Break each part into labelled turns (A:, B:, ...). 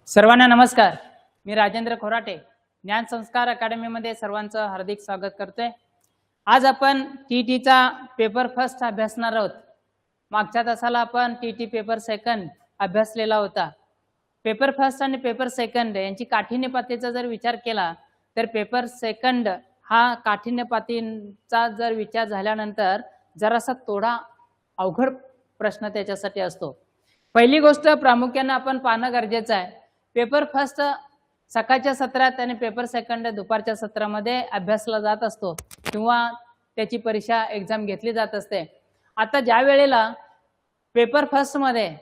A: सर्वांना नमस्कार. मी राजेंद्र खोराटे ज्ञान संस्कार अकॅडमीमध्ये सर्वांचं हार्दिक स्वागत करतोय. आज आपण टीटीचा पेपर फर्स्ट अभ्यासणार आहोत. मागच्या तासाला आपण टीटी पेपर सेकंड अभ्यासलेला होता. पेपर फर्स्ट आणि पेपर सेकंड यांची काठिण्य पातळीचा जर विचार केला तर पेपर सेकंड हा काठिण्य पातळीचा जर विचार झाल्यानंतर जरासा थोडा अवघड प्रश्न त्याच्यासाठी असतो. पहिली गोष्ट प्रामुख्याने आपण पाहणं गरजेचं आहे. पेपर फर्स्ट सकाळच्या सत्रात आणि पेपर सेकंड दुपारच्या सत्रामध्ये अभ्यासला जात असतो किंवा त्याची परीक्षा एक्झाम घेतली जात असते. आता ज्या वेळेला पेपर फर्स्ट मध्ये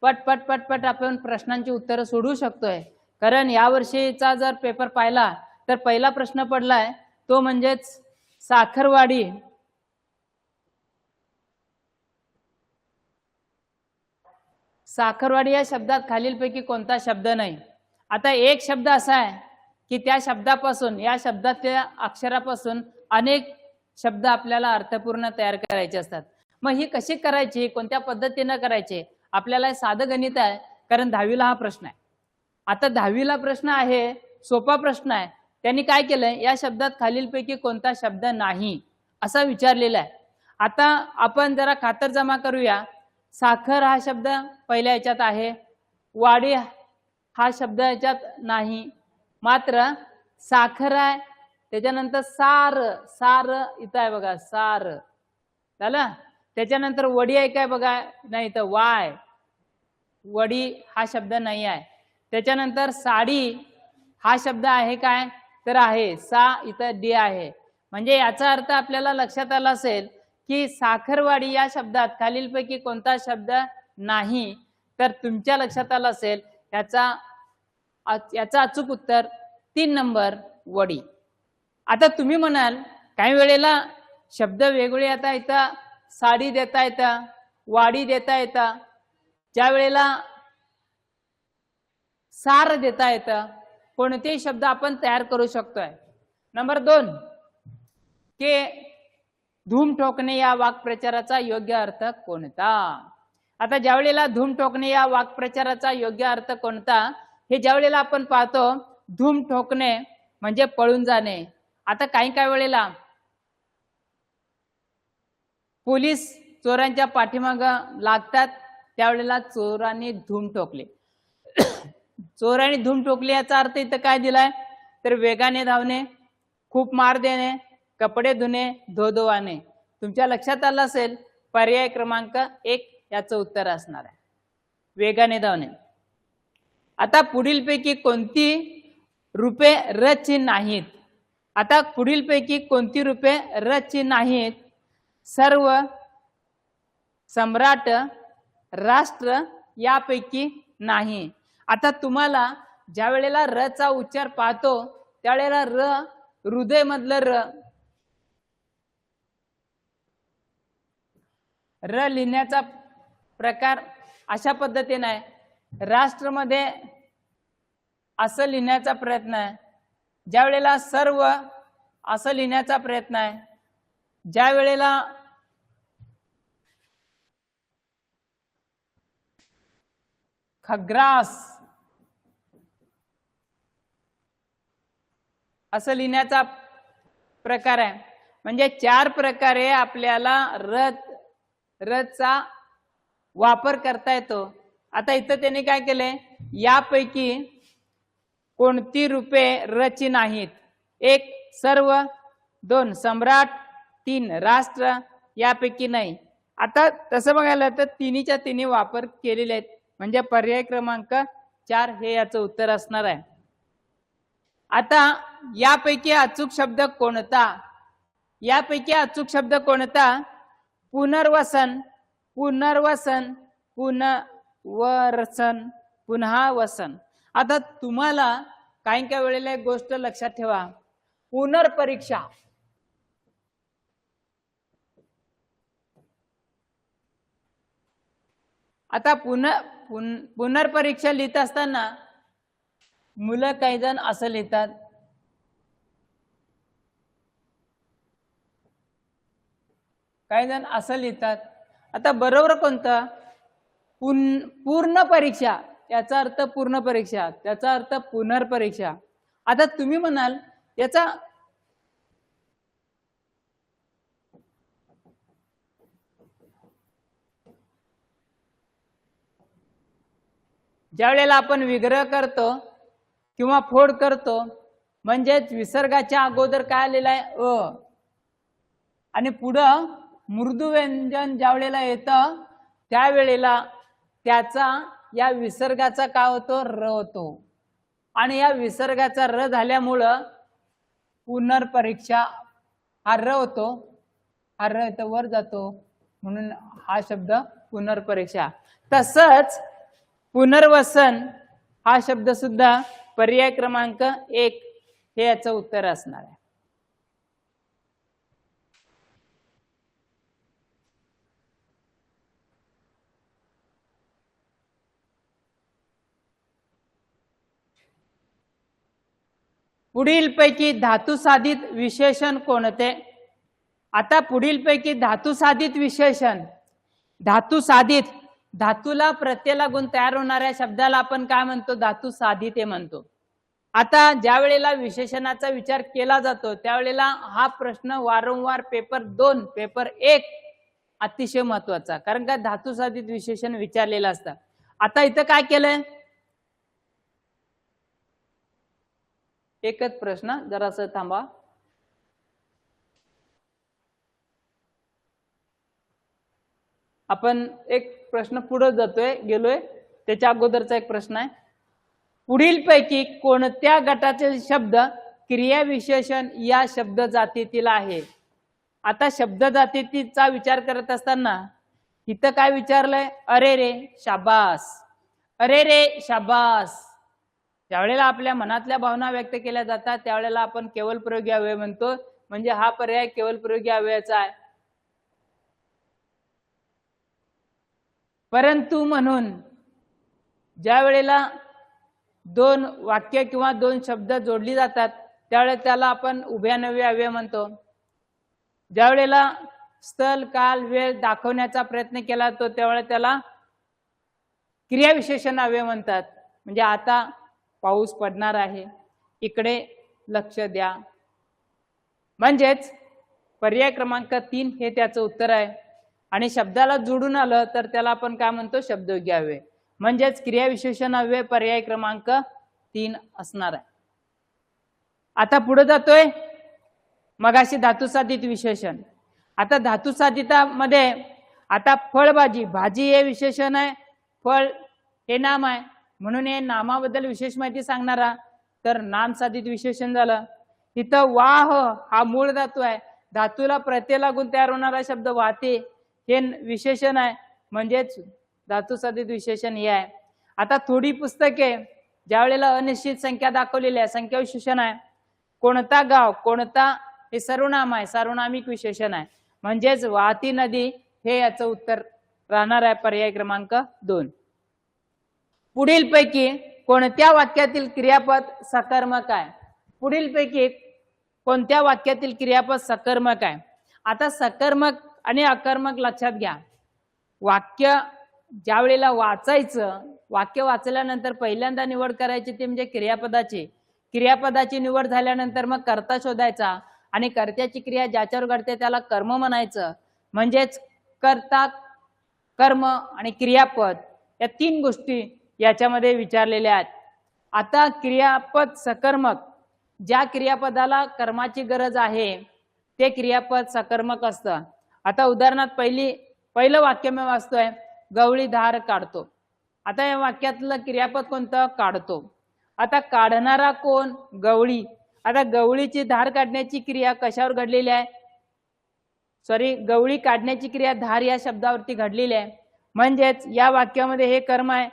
A: पट पट पट पट आपण प्रश्नांची उत्तरं सोडवू शकतोय, कारण यावर्षीचा जर पेपर पाहिला तर पहिला प्रश्न पडलाय तो म्हणजेच साखरवाडी साखरवाडी या शब्दात खालीलपैकी कोणता शब्द नाही. आता एक शब्द असा आहे की त्या शब्दापासून या शब्दाच्या अक्षरापासून अनेक शब्द आपल्याला अर्थपूर्ण तयार करायचे असतात. मग ही कशी करायची, कोणत्या पद्धतीने करायचे, आपल्याला साधं गणित आहे, कारण 10वीला हा प्रश्न आहे. आता 10वीला प्रश्न आहे, सोपा प्रश्न आहे. त्यांनी काय केलंय, या शब्दात खालीलपैकी कोणता शब्द नाही असा विचारलेला आहे. आता आपण जरा खातरजमा करूया. साखर हा शब्द पहिल्या याच्यात आहे, वाडी हा शब्द याच्यात नाही, मात्र साखर आहे. त्याच्यानंतर सार सार इथं आहे बघा, सार झालं. त्याच्यानंतर वडी आहे काय बघा, नाही तर वाय वडी हा शब्द नाही आहे. त्याच्यानंतर साडी हा शब्द आहे काय, तर आहे, सा इथं डी आहे. म्हणजे याचा अर्थ आपल्याला लक्षात आला असेल की साखरवाडी या शब्दात खालीलपैकी कोणता शब्द नाही. तर तुमच्या लक्षात आलं असेल याचा अचूक उत्तर 3 नंबर वडी. आता तुम्ही म्हणाल काही वेळेला शब्द वेगवेगळे आता इथं साडी देता येतं, वाडी देता येतं, ज्या वेळेला सार देता येतं, कोणतेही शब्द आपण तयार करू शकतोय. नंबर 2 की धूम ठोकणे या वाक्प्रचाराचा योग्य अर्थ कोणता. आता ज्या वेळेला धूम ठोकणे या वाक्प्रचाराचा योग्य अर्थ कोणता हे ज्या वेळेला आपण पाहतो, धूम ठोकणे म्हणजे पळून जाणे. आता काही वेळेला पोलीस चोरांच्या पाठीमागं लागतात, त्यावेळेला चोरांनी धूम ठोकले. चोरांनी धूम ठोकले याचा अर्थ इथं काय दिलाय, तर वेगाने धावणे, खूप मार देणे, कपडे धुणे, धोधोवाने. तुमच्या लक्षात आलं असेल पर्याय क्रमांक 1 याचं उत्तर असणार आहे, वेगाने धावणे. आता पुढीलपैकी कोणती रूपे रची नाहीत. आता पुढीलपैकी कोणती रूपे रची नाहीत. सर्व, सम्राट, राष्ट्र यापैकी नाही. आता तुम्हाला ज्या वेळेला र चा उच्चार पाहतो त्यावेळेला र हृदय मधलं र लिहिण्याचा प्रकार अशा पद्धतीने आहे. राष्ट्रमध्ये असं लिहिण्याचा प्रयत्न आहे, ज्या वेळेला सर्व असं लिहिण्याचा प्रयत्न आहे, ज्या वेळेला खग्रास असं लिहिण्याचा प्रकार आहे. म्हणजे 4 प्रकारे आपल्याला रचा वापर करता येतो. आता इथं त्यांनी काय केलंय, यापैकी कोणती रूपे रची नाहीत. 1 सर्व, 2 सम्राट, 3 राष्ट्र यापैकी नाही. आता तसं बघायला तर तिन्हीच्या तिन्ही वापर केलेले आहेत, म्हणजे पर्याय क्रमांक 4 हे याचं उत्तर असणार आहे. आता यापैकी अचूक शब्द कोणता, यापैकी अचूक शब्द कोणता. पुनर्वसन, पुनर्वसन, पुनर्वसन, पुन्हा वसन. आता तुम्हाला काही वेळेला एक गोष्ट लक्षात ठेवा, पुनर्परीक्षा. आता पुनर्परीक्षा लिहित असताना मुलं काही जण असं लिहितात, काही जण असं लिहितात. आता बरोबर कोणतं, पूर्ण परीक्षा. याचा अर्थ पूर्ण परीक्षा, त्याचा अर्थ पुनर्परीक्षा. आता तुम्ही म्हणाल याचा ज्या वेळेला आपण विग्रह करतो किंवा फोड करतो म्हणजेच विसर्गाच्या अगोदर काय आलेला आहे अ, आणि पुढं मृदू व्यंजन ज्या वेळेला येतं त्यावेळेला त्याचा या विसर्गाचा काय होतो र होतो, आणि या विसर्गाचा र झाल्यामुळं पुनर्परीक्षा हा र होतो, हा र इथं वर जातो म्हणून हा शब्द पुनर्परीक्षा. तसंच पुनर्वसन हा शब्द सुद्धा पर्याय क्रमांक 1 हे याचं उत्तर असणार आहे. पुढीलपैकी धातुसाधित विशेषण कोणते? आता पुढीलपैकी धातुसाधित विशेषण, धातुसाधित, धातूला प्रत्यय लागून तयार होणाऱ्या शब्दाला आपण काय म्हणतो? धातुसाधित हे म्हणतो. आता ज्या वेळेला विशेषणाचा विचार केला जातो त्यावेळेला हा प्रश्न वारंवार पेपर 2, पेपर 1 अतिशय महत्वाचा, कारण का धातुसाधित विशेषण विचारलेलं असतं. आता इथं काय केलंय? एकच प्रश्न, जरासं थांबा. आपण एक प्रश्न पुढे जातोय, गेलोय, त्याच्या अगोदरचा एक प्रश्न आहे. पुढीलपैकी कोणत्या गटाचे शब्द क्रियाविशेषण या शब्द जातीतील आहे? आता शब्द जातीचा विचार करत असताना इथं काय विचारलंय? अरे रे शाबास, अरे रे शाबास. ज्यावेळेला आपल्या मनातल्या भावना व्यक्त केल्या जातात त्यावेळेला आपण केवल प्रयोगी अव्यय म्हणतो, म्हणजे हा पर्याय केवल प्रयोगी अव्ययाचा आहे. परंतु म्हणून ज्या वेळेला 2 वाक्य किंवा 2 शब्द जोडली जातात त्यावेळेला त्याला आपण उभयान्वयी अव्यय म्हणतो. ज्या वेळेला स्थल काल वेळ दाखवण्याचा प्रयत्न केला जातो त्यावेळेला त्याला क्रियाविशेषण अव्यय म्हणतात. म्हणजे आता पाऊस पडणार आहे, इकडे लक्ष द्या. म्हणजेच पर्याय क्रमांक 3 हे त्याचं उत्तर आहे. आणि शब्दाला जोडून आलं तर त्याला आपण काय म्हणतो? शब्दयोगी अव्यय. म्हणजेच क्रियाविशेषण अव्यय पर्याय क्रमांक 3 असणार आहे. आता पुढे जातोय मगाशी धातुसाधित विशेषण. आता धातुसाधितामध्ये आता फळभाजी, भाजी हे विशेषण आहे, फळ हे नाम आहे, म्हणून हे नामाबद्दल विशेष माहिती सांगणारा तर नामसाधित विशेषण झालं. इथं वाह हा मूळ धातू आहे, धातूला प्रत्यय लागून तयार होणारा शब्द वाहते हे विशेषण आहे, म्हणजेच धातुसाधित विशेषण हे आहे. आता थोडी पुस्तके ज्या वेळेला अनिश्चित संख्या दाखवलेली आहे, संख्या विशेषण आहे. कोणता गाव, कोणता हे सर्वनाम आहे, सार्वनामिक विशेषण आहे, म्हणजेच वाहती नदी हे याचं उत्तर राहणार आहे पर्याय क्रमांक 2. पुढीलपैकी कोणत्या वाक्यातील क्रियापद सकर्मक आहे? पुढीलपैकी कोणत्या वाक्यातील क्रियापद सकर्मक आहे? आता सकर्मक आणि अकर्मक लक्षात घ्या. वाक्य ज्या वेळेला वाचायचं, वाक्य वाचल्यानंतर पहिल्यांदा निवड करायची ते म्हणजे क्रियापदाची. क्रियापदाची निवड झाल्यानंतर मग कर्ता शोधायचा आणि कर्त्याची क्रिया ज्याच्यावर घडते त्याला कर्म म्हणायचं. म्हणजेच कर्ता, कर्म आणि क्रियापद या 3 गोष्टी याच्यामध्ये विचारलेल्या आहेत. आता क्रियापद सकर्मक, ज्या क्रियापदाला कर्माची गरज आहे ते क्रियापद सकर्मक असतं. आता उदाहरणार्थ पहिलं वाक्य मी वाचतोय, गवळी धार काढतो. आता या वाक्यातलं क्रियापद कोणतं? काढतो. आता काढणारा कोण? गवळी. आता गवळीची धार काढण्याची क्रिया कशावर घडलेली आहे? गवळी काढण्याची क्रिया धार या शब्दावरती घडलेली आहे. म्हणजेच या वाक्यामध्ये हे कर्म आहे.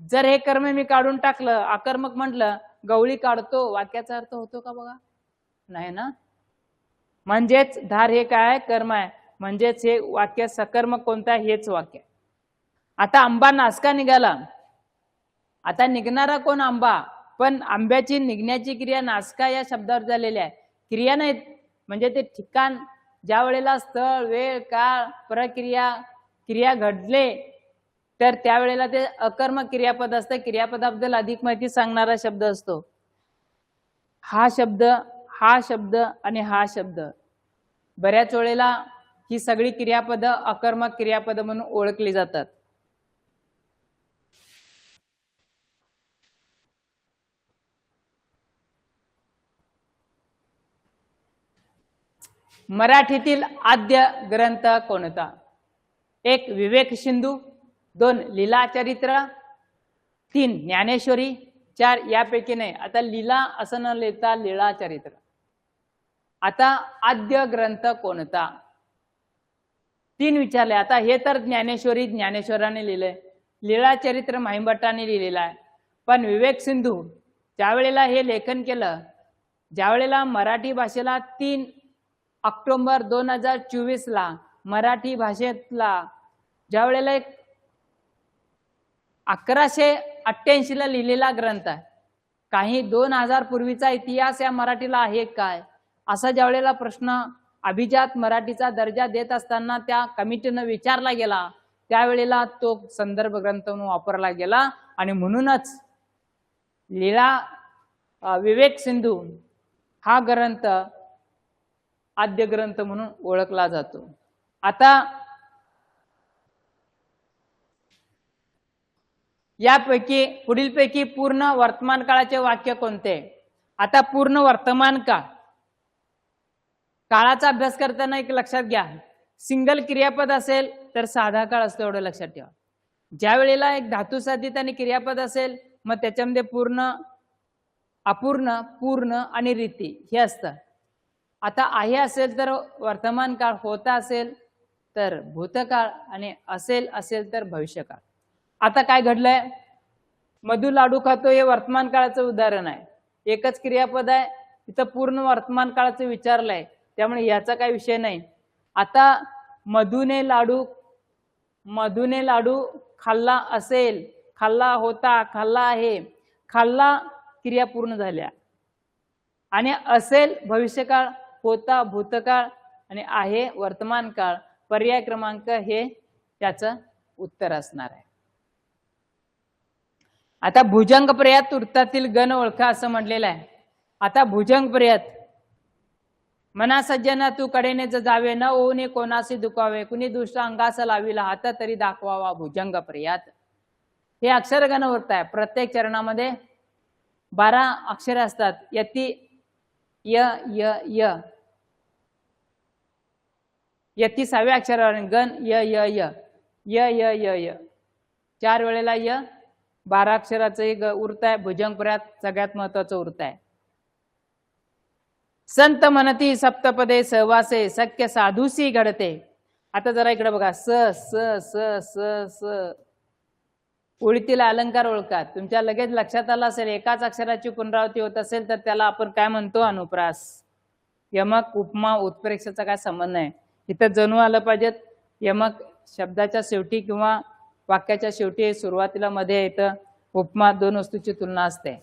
A: जर हे कर्म मी काढून टाकलं, अकर्मक म्हटलं, गवळी काढतो, वाक्याचा अर्थ होतो का? बघा, नाही ना. म्हणजेच धार हे काय आहे? कर्म आहे. म्हणजेच हे वाक्य सकर्मक कोणतं आहे? हेच वाक्य. आता आंबा नासका निघाला. आता निघणारा कोण? आंबा. पण आंब्याची निघण्याची क्रिया नासका या शब्दावर झालेली आहे, क्रिया नाही. म्हणजे ते ठिकाण, ज्या वेळेला स्थळ, वेळ, काळ, प्रक्रिया, क्रिया घडले तर त्यावेळेला ते अकर्मक क्रियापद असतं. क्रियापदाबद्दल अधिक माहिती सांगणारा शब्द असतो. हा शब्द, हा शब्द आणि हा शब्द, बऱ्याच वेळेला ही सगळी क्रियापद अकर्मक क्रियापद म्हणून ओळखली जातात. मराठीतील आद्य ग्रंथ कोणता? 1 विवेक सिंधू, 2 लीला चरित्र, 3 ज्ञानेश्वरी, 4 यापैकी नाही. आता लीला असं न लिहिता लीळा चरित्र. आता आद्य ग्रंथ कोणता? 3 विचारले. आता हे तर ज्ञानेश्वरी ज्ञानेश्वराने लिहिलंय, लीळा चरित्र महिमभट्टाने लिहिलेलं आहे. पण विवेक सिंधू ज्यावेळेला हे लेखन केलं, ज्यावेळेला मराठी भाषेला 3 ऑक्टोबर 2024 ला मराठी भाषेतला ज्यावेळेला 1188 ला लिहिलेला ग्रंथ आहे, काही 2000 पूर्वीचा इतिहास या मराठीला आहे काय, असा ज्यावेळेला प्रश्न अभिजात मराठीचा दर्जा देत असताना त्या कमिटीनं विचारला गेला, त्यावेळेला तो संदर्भ ग्रंथ म्हणून वापरला गेला. आणि म्हणूनच लीळा विवेक सिंधू हा ग्रंथ आद्य ग्रंथ म्हणून ओळखला जातो. आता यापैकी पुढीलपैकी पूर्ण वर्तमान काळाचे वाक्य कोणते? आता पूर्ण वर्तमान काळ काळाचा अभ्यास करताना एक लक्षात घ्या, सिंगल क्रियापद असेल तर साधा काळ असतो, एवढं लक्षात ठेवा. ज्या वेळेला एक धातू साधित आणि क्रियापद असेल मग त्याच्यामध्ये पूर्ण, अपूर्ण, पूर्ण आणि रीती हे असतं. आता आहे असेल तर वर्तमान काळ, होता असेल तर भूतकाळ आणि असेल तर भविष्यकाळ. आता काय घडलंय? मधु लाडू खातो हे वर्तमान काळाचं उदाहरण आहे. एकच क्रियापद आहे, इथं पूर्ण वर्तमान काळाचं विचारलंय, त्यामुळे याचा काही विषय नाही. आता मधुने लाडू खाल्ला असेल, खाल्ला होता, खाल्ला आहे, खाल्ला क्रिया पूर्ण झाल्या. आणि असेल भविष्यकाळ, होता भूतकाळ आणि आहे वर्तमान काळ. पर्याय क्रमांक हे त्याचं उत्तर असणार आहे. आता भुजंग प्रयात वृत्तातील गण ओळखा असं म्हटलेलं आहे. आता भुजंग प्रयात, मना सज्जना तू कडेने जावे, न होऊने कोणाशी दुखावे, कुणी दुष्ट अंगास लाविला, हात तरी दाखवावा. भुजंग प्रयात हे अक्षर गण वृत्त आहे. प्रत्येक चरणामध्ये 12 अक्षर असतात. यती य य य यती 6व्या अक्षरावर, गण य य य य य य य 4 वेळेला य. 12 अक्षराचं एक वृत्त आहे. भुजंग प्रयात सगळ्यात महत्वाचं वृत्त आहे. संत म्हणती सप्तपदे सहवासे, सख्य साधूसी घडते. आता जरा इकडे बघा, स स स स स ओळीतील अलंकार ओळखा. तुमच्या लगेच लक्षात आला असेल, एकाच अक्षराची पुनरावृत्ती होत असेल तर त्याला आपण काय म्हणतो? अनुप्रास. यमक, उपमा, उत्प्रेक्षाचा काय संबंध नाही. इथं जणू आलं पाहिजेत. यमक शब्दाच्या शेवटी किंवा वाक्याच्या शेवटी, सुरुवातीला, मध्ये इथं उपमा, 2 वस्तूची तुलना असते.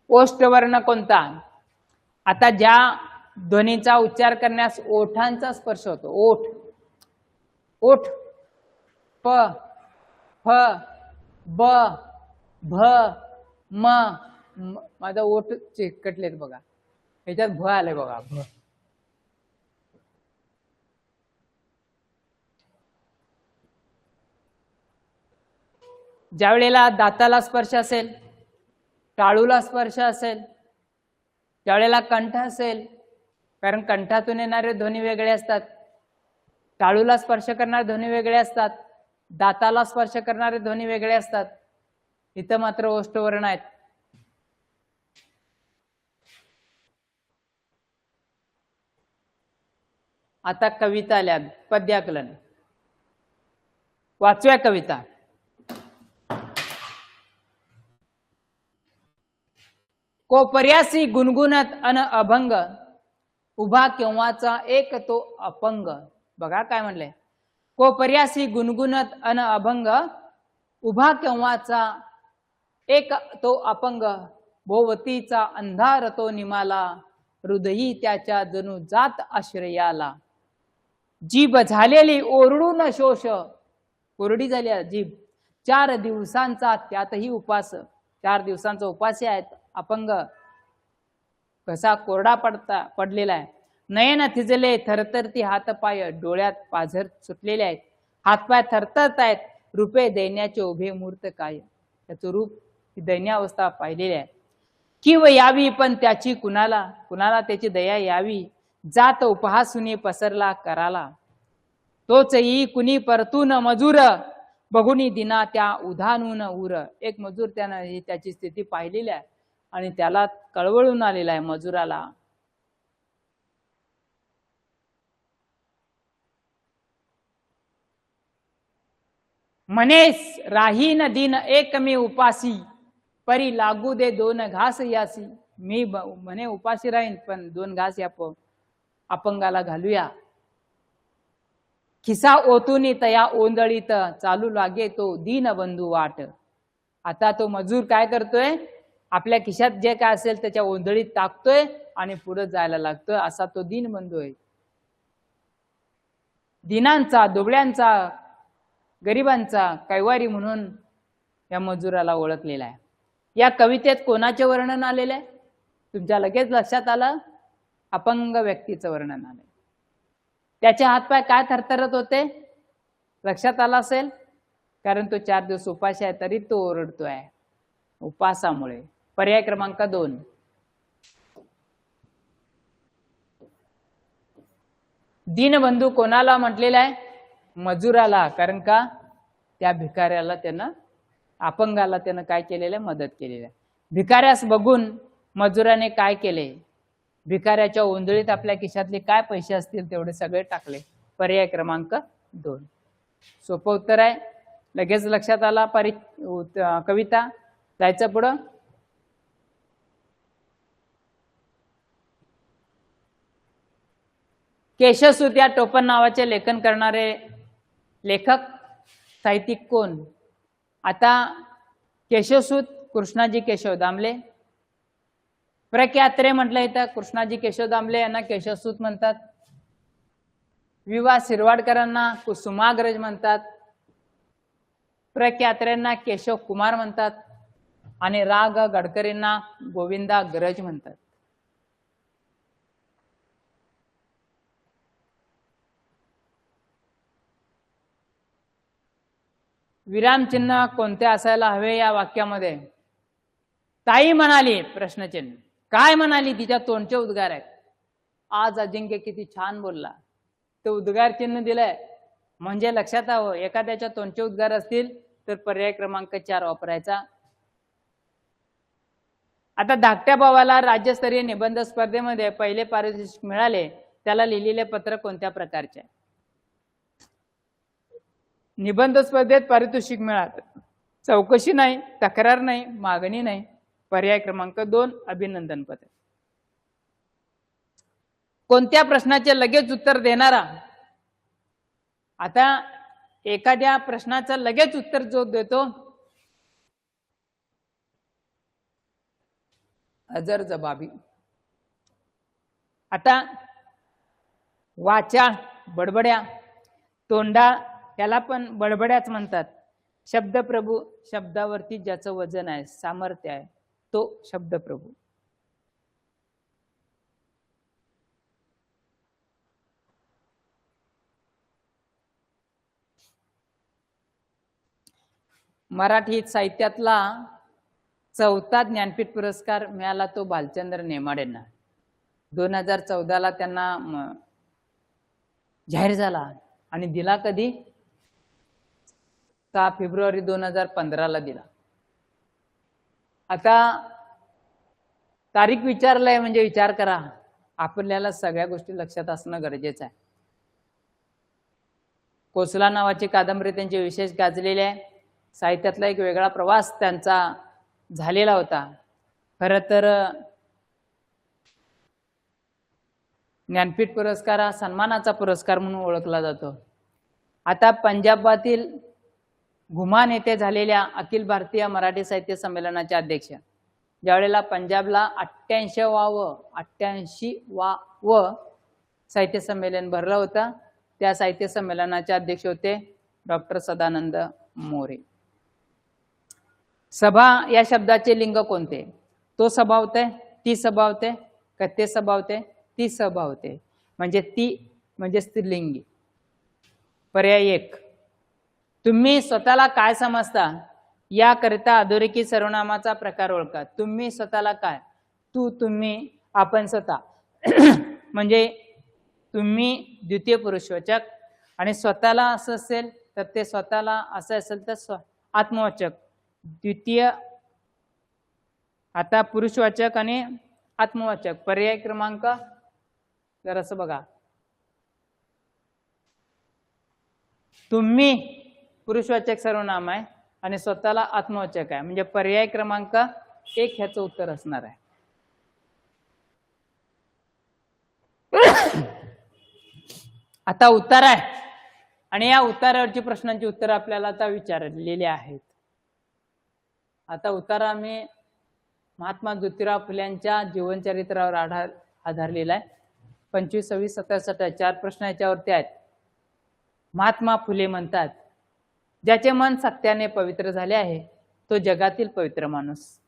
A: ओष्ठवर्ण कोणता? आता ज्या ध्वनीचा उच्चार करण्यास ओठांचा स्पर्श होतो. ओठ, ओठ, प, फ, ब, भ, म. माझा ओठ चिकटलेत बघा, ह्याच्यात भ आले बघा, भ. ज्या वेळेला दाताला स्पर्श असेल, टाळूला स्पर्श असेल, त्यावेळेला कंठ असेल, कारण कंठातून येणारे ध्वनी वेगळे असतात. टाळूला स्पर्श करणारे ध्वनी वेगळे असतात, दाताला स्पर्श करणारे ध्वनी वेगळे असतात. इथं मात्र ओष्ठवर्ण आहेत. आता कविता आल्या, पद्याकलन. वाचूया कविता. कोपर्यासी गुणगुणत अन अभंग, उभा केव्हाचा एक तो अपंग. बघा काय म्हणलंय, कोपर्यासी गुणगुणत अन अभंग, उभा केव्हाचा एक तो अपंग, भोवतीचा अंधार तो निमाला, हृदयी त्याच्या जणू जात आश्रयाला. जीभ झालेली ओरडून शोष, कोरडी झाली जीभ. 4 दिवसांचा त्यातही उपास, 4 दिवसांचा उपास आहेत अपंग, कसा कोरडा पडलेला आहे. नयन थिजले थरथरती हातपाय, डोळ्यात पाझर सुटलेले आहेत, हातपाय थरथरत आहेत. रूपे दैन्याचे उभे मूर्त काय, त्याचं रूप ही दैन्यावस्था पाहिलेली आहे. किव यावी पण त्याची कुणाला, कुणाला त्याची दया यावी. जात उपहासुनी पसरला कराला, तोच येई कुणी परतून मजूर, बघुनी दिना त्या उधानून उर. एक मजूर त्यानं त्याची स्थिती पाहिलेली आहे आणि त्याला कळवळून आलेला आहे मजुराला. म्हणेस राही न दिन एक मी उपासी, परी लागू दे 2 घास यासी. मी म्हणे उपाशी राहीन पण 2 घास या अपंगाला घालूया. खिसा ओतून तया ओंदळीत, चालू लागे तो दीनबंधू वाट. आता तो मजूर काय करतोय, आपल्या खिशात जे काय असेल त्याच्या ओंदळीत टाकतोय आणि पुढे जायला लागतोय. असा तो दीनबंधू आहे. दिनांचा, दुबळ्यांचा, गरिबांचा कैवारी म्हणून या मजुराला ओळखलेला आहे. या कवितेत कोणाचे वर्णन आलेले आहे तुमच्या लगेच लक्षात आलं? अपंग व्यक्तीचं वर्णन आलंय. त्याचे हातपाय काय थरथरत होते लक्षात आलं असेल, कारण तो 4 दिवस उपाशी आहे तरी तो ओरडतोय उपासामुळे. पर्याय क्रमांक 2. दीनबंधू कोणाला म्हटलेला आहे? मजुराला. कारण का त्या भिकाऱ्याला त्यानं, अपंगाला त्यानं काय केलेलं आहे? मदत केलेली आहे. भिकाऱ्यास बघून मजुराने काय केले? भिकाऱ्याच्या ओंजळीत आपल्या खिशातले काय पैसे असतील तेवढे सगळे टाकले. पर्याय क्रमांक 2. सोपं उत्तर आहे. लगेच लक्षात आला कविता. जायचं पुढं. केशवसूत या टोपण नावाचे लेखन करणारे लेखक साहित्यिक कोण? आता केशवसूत कृष्णाजी केशव दामले. प्रख्यात्रे म्हटलं इथं कृष्णाजी केशव दामले यांना केशवसूत म्हणतात. विवा शिरवाडकरांना कुसुमाग्रज म्हणतात. प्रख्यात्रेंना केशव कुमार म्हणतात आणि राग गडकरींना गोविंदाग्रज म्हणतात. विरामचिन्ह कोणते असायला हवे या वाक्यामध्ये? ताई म्हणाली प्रश्नचिन्ह. काय म्हणाली? तिच्या तोंडचे उद्गार आहेत. आज अजिंक्य किती छान बोलला, ते उद्गार चिन्ह दिलंय म्हणजे लक्षात हवं. एखाद्याच्या तोंडचे उद्गार असतील तर पर्याय क्रमांक 4 वापरायचा. आता धाकट्या भावाला राज्यस्तरीय निबंध स्पर्धेमध्ये पहिले पारितोषिक मिळाले, त्याला लिहिलेले पत्र कोणत्या प्रकारचे? निबंध स्पर्धेत पारितोषिक मिळालं, चौकशी नाही, तक्रार नाही, मागणी नाही. पर्याय क्रमांक 2 अभिनंदन पत्र. कोणत्या प्रश्नाचे लगेच उत्तर देणारा? आता एखाद्या प्रश्नाचं लगेच उत्तर जो देतो हजर जबाबी. आता वाचा बडबड्या, तोंडा त्याला पण बडबड्याच म्हणतात. शब्दप्रभू, शब्दावरती ज्याचं वजन आहे, सामर्थ्य आहे, तो शब्दप्रभू. मराठी साहित्यातला 4था ज्ञानपीठ पुरस्कार मिळाला तो भालचंद्र नेमाडेंना. 2014ला त्यांना जाहीर झाला आणि दिला कधी? 6 फेब्रुवारी 2015ला दिला. आता तारीख विचारलंय म्हणजे विचार करा, आपल्याला सगळ्या गोष्टी लक्षात असणं गरजेचं आहे. कोसला नावाची कादंबरी त्यांची विशेष गाजलेली आहे. साहित्यातला एक वेगळा प्रवास त्यांचा झालेला होता. खरं तर ज्ञानपीठ पुरस्कार हा सन्मानाचा पुरस्कार म्हणून ओळखला जातो. आता पंजाबातील घुमान येथे झालेल्या अखिल भारतीय मराठी साहित्य संमेलनाचे अध्यक्ष, ज्यावेळेला पंजाबला 88वा साहित्य संमेलन भरलं होतं, त्या साहित्य संमेलनाचे अध्यक्ष होते डॉक्टर सदानंद मोरे. सभा या शब्दाचे लिंग कोणते? तो सभा होते, ती सभा होते, का ते सभा होते, ती सभा होते. म्हणजे ती म्हणजे स्त्रीलिंगी. पर्याय 1. तुम्ही स्वतःला काय समजता याकरिता अधोरेखित सर्वनामाचा प्रकार ओळखा. तुम्ही स्वतःला काय? तू, तुम्ही, आपण, स्वतः. म्हणजे तुम्ही द्वितीय पुरुषवाचक आणि स्वतःला असं असेल तर ते स्वतःला असं असेल तर आत्मवाचक. द्वितीय आता पुरुषवाचक आणि आत्मवाचक. पर्याय क्रमांक जरासं बघा. तुम्ही पुरुषवाचक सर्वनाम आहे आणि स्वतःला आत्मवाचक आहे, म्हणजे पर्याय क्रमांक 1 ह्याचं उत्तर असणार आहे. आता उत्तर आहे आणि या उत्तरावरची प्रश्नांची उत्तर आपल्याला आता विचारलेली आहेत. आता उत्तर आम्ही महात्मा ज्योतिराव फुल्यांच्या जीवनचरित्रावर आधारलेला आहे. 25, 26, 27, 28 4 प्रश्न याच्यावरती आहेत. महात्मा फुले म्हणतात, ज्याचे मन सत्याने पवित्र झाले आहे तो जगातील पवित्र माणूस.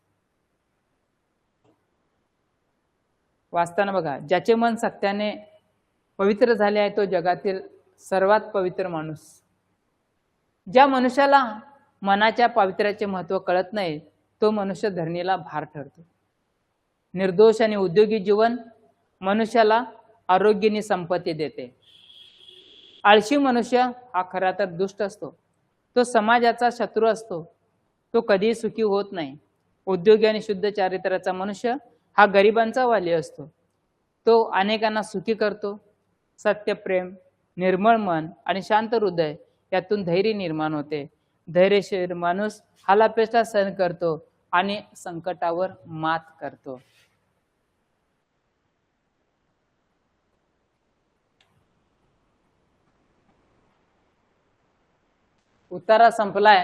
A: वाचताना बघा, ज्याचे मन सत्याने पवित्र झाले आहे तो जगातील सर्वात पवित्र माणूस. ज्या मनुष्याला मनाच्या पावित्र्याचे महत्व कळत नाही तो मनुष्य धरणीला भार ठरतो. निर्दोष आणि उद्योगी जीवन मनुष्याला आरोग्याने संपत्ती देते. आळशी मनुष्य हा खरा तर दुष्ट असतो, तो समाजाचा शत्रू असतो, तो कधीही सुखी होत नाही. उद्योगी आणि शुद्ध चारित्र्याचा मनुष्य हा गरिबांचा वाली असतो, तो अनेकांना सुखी करतो. सत्य, प्रेम, निर्मळ मन आणि शांत हृदय यातून धैर्य निर्माण होते. धैर्यशील माणूस हालापेष्टा सहन करतो आणि संकटावर मात करतो. उत्तरा संपलाय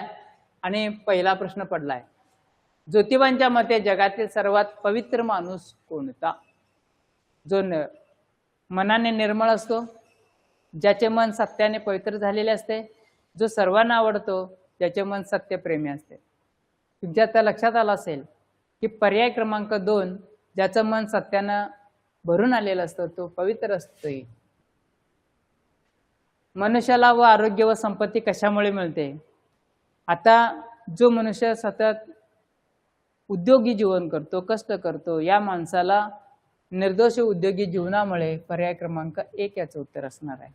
A: आणि पहिला प्रश्न पडलाय. ज्योतिबांच्या मते जगातील सर्वात पवित्र माणूस कोणता? जो मनाने निर्मळ असतो, ज्याचे मन सत्याने पवित्र झालेले असते, जो सर्वांना आवडतो, ज्याचे मन सत्यप्रेमी असते. तुमच्या आता लक्षात आलं असेल की पर्याय क्रमांक 2, ज्याचं मन सत्यानं भरून आलेलं असतं तो पवित्र असतोय. मनुष्याला व आरोग्य व संपत्ती कशामुळे मिळते? आता जो मनुष्य सतत उद्योगी जीवन करतो, कष्ट करतो, या माणसाला निर्दोष उद्योगी जीवनामुळे पर्याय क्रमांक 1 याचं उत्तर असणार आहे.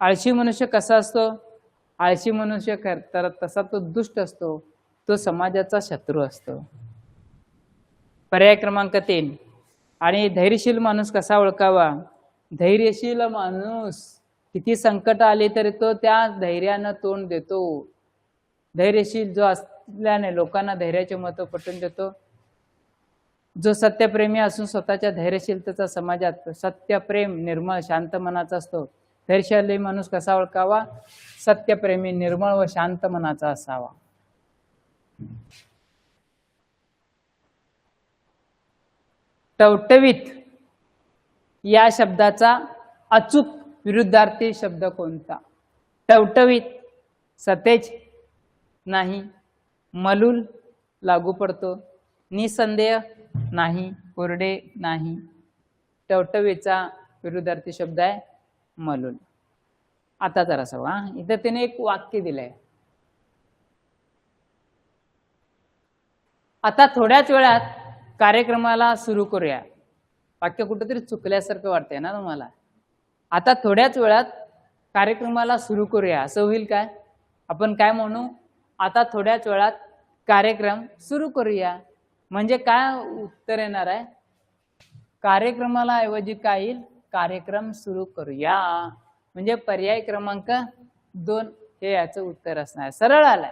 A: आळशी मनुष्य कसा असतो? आळशी मनुष्य तर तसा तो दुष्ट असतो, तो समाजाचा शत्रू असतो. पर्याय क्रमांक 3. आणि धैर्यशील माणूस कसा ओळखावा? धैर्यशील माणूस किती संकट आले तरी तो त्या धैर्यानं तोंड देतो. धैर्यशील जो असल्याने लोकांना धैर्याचे महत्व पटवून देतो. जो सत्यप्रेमी असून स्वतःच्या धैर्यशीलतेचा समाजात सत्य, प्रेम, निर्मळ, शांत मनाचा असतो. धैर्यशाली माणूस कसा ओळखावा? सत्यप्रेमी, निर्मळ व शांत मनाचा असावा. टवटवीत या शब्दाचा अचूक विरुद्धार्थी शब्द कोणता? टवटवीत सतेज नाही, मलूल लागू पडतो, निसंदेह नाही, कोरडे नाही. टवटवीचा विरुद्धार्थी शब्द आहे मलूल. आता जरा सवा इथे त्याने एक वाक्य दिलंय. आता थोड्याच वेळात कार्यक्रमाला सुरू करूया. वाक्य कुठेतरी चुकल्यासारखं वाटतंय ना तुम्हाला? आता थोड्याच वेळात कार्यक्रमाला सुरू करूया असं होईल काय? आपण काय म्हणू? आता थोड्याच वेळात कार्यक्रम सुरू करूया. म्हणजे काय उत्तर येणार आहे? कार्यक्रमाला ऐवजी काय येईल? कार्यक्रम सुरू करूया. म्हणजे पर्याय क्रमांक 2 हे याचं उत्तर असणार आहे. सरळ आलंय.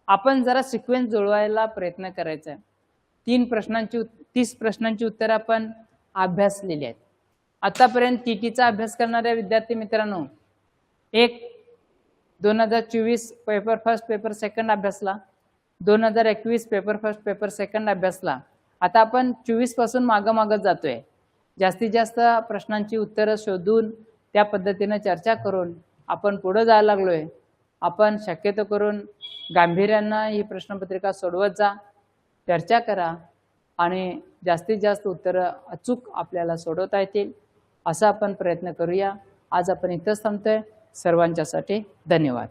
A: आपण जरा सिक्वेन्स जुळवायला प्रयत्न करायचा आहे. 30 प्रश्नांची उत्तर आपण अभ्यासलेली आहेत. आतापर्यंत टीटीचा अभ्यास करणाऱ्या विद्यार्थी मित्रांनो, एक 2024 पेपर फर्स्ट पेपर सेकंड अभ्यासला, 2021 पेपर फर्स्ट पेपर सेकंड अभ्यासला. आता आपण 24 पासून मागं जातोय. जास्तीत जास्त प्रश्नांची उत्तरं शोधून त्या पद्धतीने चर्चा करून आपण पुढे जायला लागलोय. आपण शक्यतो करून गांभीर्यानं ही प्रश्नपत्रिका सोडवत जा, चर्चा करा आणि जास्तीत जास्त उत्तरं अचूक आपल्याला सोडवता येतील असा आपण प्रयत्न करूया. आज आपण इथंच थांबतोय. सर्वांच्यासाठी धन्यवाद.